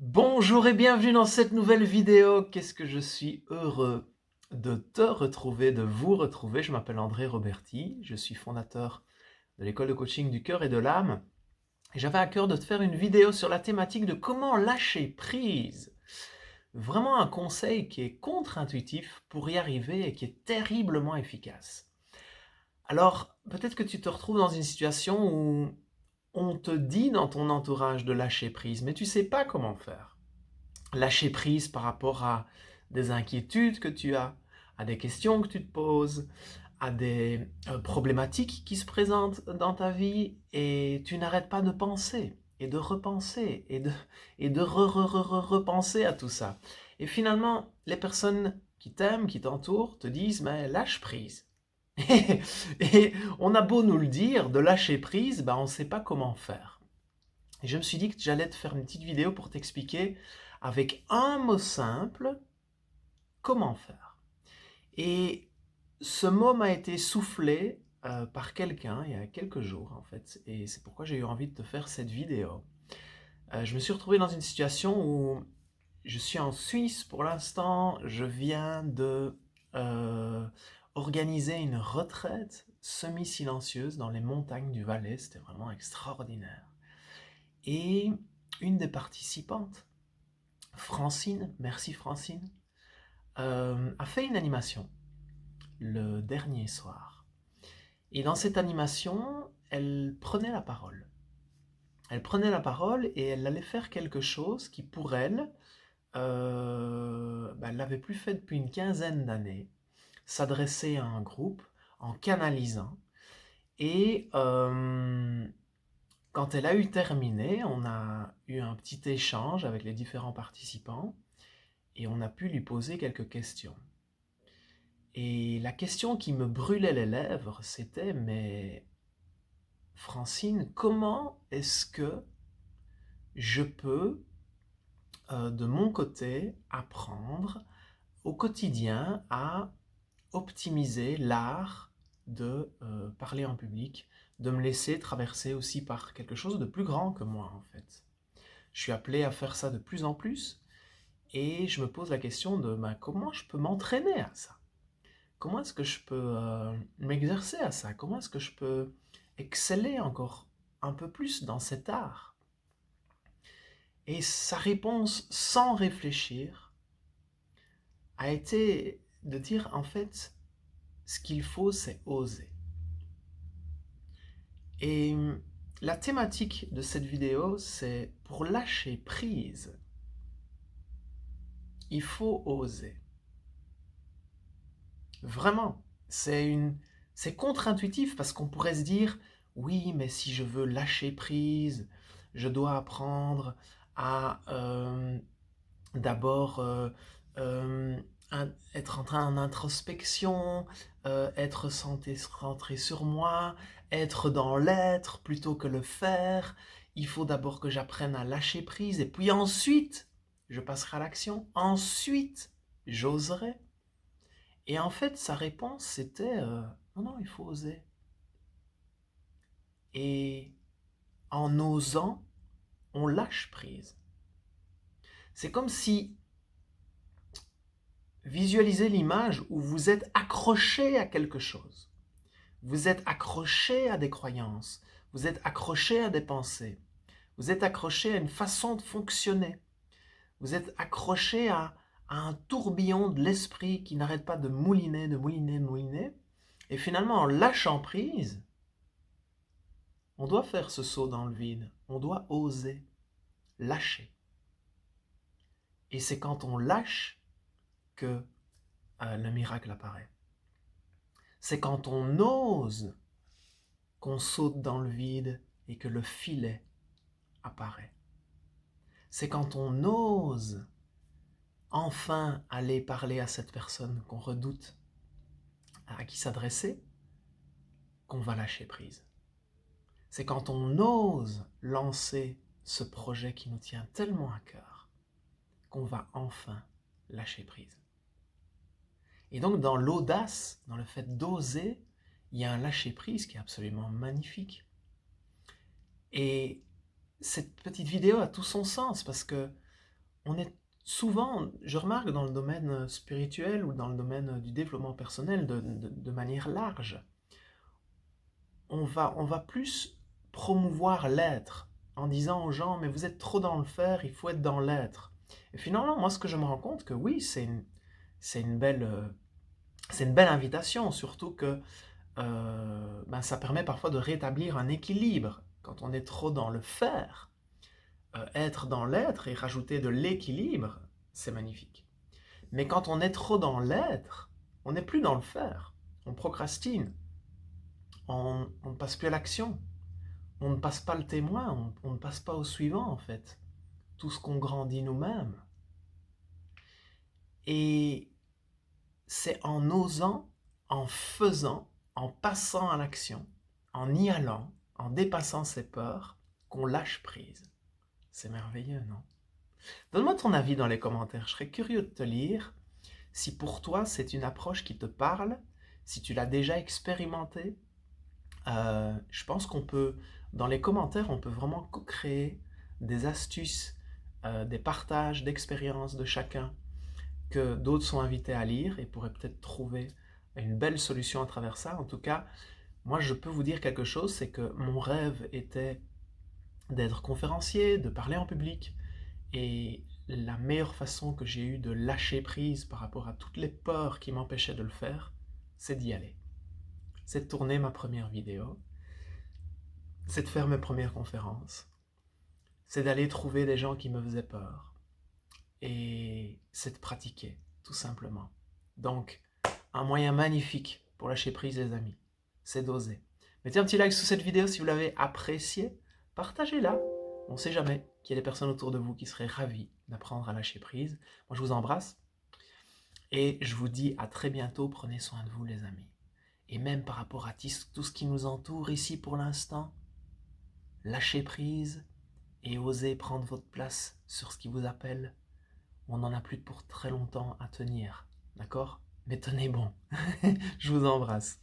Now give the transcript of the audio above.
Bonjour et bienvenue dans cette nouvelle vidéo. Qu'est-ce que je suis heureux de te retrouver, de vous retrouver. Je m'appelle André Roberti, je suis fondateur de l'école de coaching du cœur et de l'âme. Et j'avais à cœur de te faire une vidéo sur la thématique de comment lâcher prise. Vraiment un conseil qui est contre-intuitif pour y arriver et qui est terriblement efficace. Alors, peut-être que tu te retrouves dans une situation où on te dit dans ton entourage de lâcher prise, mais tu ne sais pas comment faire. Lâcher prise par rapport à des inquiétudes que tu as, à des questions que tu te poses, à des problématiques qui se présentent dans ta vie et tu n'arrêtes pas de penser et de repenser et de repenser à tout ça. Et finalement, les personnes qui t'aiment, qui t'entourent, te disent mais lâche prise. Et on a beau nous le dire, de lâcher prise, ben on ne sait pas comment faire. Et je me suis dit que j'allais te faire une petite vidéo pour t'expliquer avec un mot simple comment faire. Et ce mot m'a été soufflé par quelqu'un il y a quelques jours en fait. Et c'est pourquoi j'ai eu envie de te faire cette vidéo. Je me suis retrouvé dans une situation où je suis en Suisse pour l'instant. Je viens de organiser une retraite semi-silencieuse dans les montagnes du Valais. C'était vraiment extraordinaire. Et une des participantes, Francine, merci Francine, a fait une animation le dernier soir. Et dans cette animation, elle prenait la parole. Elle prenait la parole et elle allait faire quelque chose qui, pour elle, elle l'avait plus fait depuis une quinzaine d'années, s'adresser à un groupe en canalisant. Et quand elle a eu terminé, on a eu un petit échange avec les différents participants et on a pu lui poser quelques questions. Et la question qui me brûlait les lèvres, c'était, mais Francine, comment est-ce que je peux, de mon côté, apprendre au quotidien à optimiser l'art de parler en public, de me laisser traverser aussi par quelque chose de plus grand que moi en fait. Je suis appelé à faire ça de plus en plus et je me pose la question de comment je peux m'entraîner à ça. Comment est-ce que je peux m'exercer à ça? Comment est-ce que je peux exceller encore un peu plus dans cet art? Et sa réponse, sans réfléchir, a été de dire en fait, ce qu'il faut, c'est oser. Et la thématique de cette vidéo, c'est pour lâcher prise, il faut oser. Vraiment, c'est contre-intuitif parce qu'on pourrait se dire, oui, mais si je veux lâcher prise, je dois apprendre à d'abord euh, être en introspection, être centré sur moi, être dans l'être plutôt que le faire. Il faut d'abord que j'apprenne à lâcher prise et puis ensuite, je passerai à l'action. Ensuite, j'oserai. Et en fait, sa réponse, c'était non, non, il faut oser. Et en osant, on lâche prise. C'est comme si, visualisez l'image où vous êtes accroché à quelque chose. Vous êtes accroché à des croyances. Vous êtes accroché à des pensées. Vous êtes accroché à une façon de fonctionner. Vous êtes accroché à un tourbillon de l'esprit qui n'arrête pas de mouliner, de mouliner, de mouliner. Et finalement, en lâchant prise, on doit faire ce saut dans le vide. On doit oser lâcher. Et c'est quand on lâche que le miracle apparaît. C'est quand on ose qu'on saute dans le vide et que le filet apparaît. C'est quand on ose enfin aller parler à cette personne qu'on redoute, à qui s'adresser, qu'on va lâcher prise. C'est quand on ose lancer ce projet qui nous tient tellement à cœur qu'on va enfin lâcher prise. Et donc dans l'audace, dans le fait d'oser, il y a un lâcher prise qui est absolument magnifique. Et cette petite vidéo a tout son sens parce que on est souvent, je remarque dans le domaine spirituel ou dans le domaine du développement personnel de manière large, on va plus promouvoir l'être en disant aux gens, mais vous êtes trop dans le faire, il faut être dans l'être. Et finalement, moi, ce que je me rends compte, que oui, c'est une belle, c'est une belle invitation, surtout que ben, ça permet parfois de rétablir un équilibre. Quand on est trop dans le faire, être dans l'être et rajouter de l'équilibre, c'est magnifique. Mais quand on est trop dans l'être, on n'est plus dans le faire. On procrastine, on ne passe plus à l'action, on ne passe pas le témoin, on ne passe pas au suivant en fait. Tout ce qu'on grandit nous-mêmes. Et c'est en osant, en faisant, en passant à l'action, en y allant, en dépassant ses peurs, qu'on lâche prise. C'est merveilleux, non? Donne-moi ton avis dans les commentaires, je serais curieux de te lire. Si pour toi c'est une approche qui te parle, si tu l'as déjà expérimenté, je pense qu'on peut, dans les commentaires, on peut vraiment co-créer des astuces, des partages d'expériences de chacun que d'autres sont invités à lire et pourraient peut-être trouver une belle solution à travers ça. En tout cas, moi je peux vous dire quelque chose, c'est que mon rêve était d'être conférencier, de parler en public, et la meilleure façon que j'ai eue de lâcher prise par rapport à toutes les peurs qui m'empêchaient de le faire, c'est d'y aller. C'est de tourner ma première vidéo, c'est de faire mes premières conférences, c'est d'aller trouver des gens qui me faisaient peur, et c'est de pratiquer, tout simplement. Donc, un moyen magnifique pour lâcher prise, les amis, c'est d'oser. Mettez un petit like sous cette vidéo si vous l'avez appréciée, partagez-la. On ne sait jamais qu'il y a des personnes autour de vous qui seraient ravies d'apprendre à lâcher prise. Moi, je vous embrasse et je vous dis à très bientôt. Prenez soin de vous, les amis. Et même par rapport à tout ce qui nous entoure ici pour l'instant, lâchez prise et osez prendre votre place sur ce qui vous appelle. On n'en a plus pour très longtemps à tenir, d'accord? Mais tenez bon. Je vous embrasse.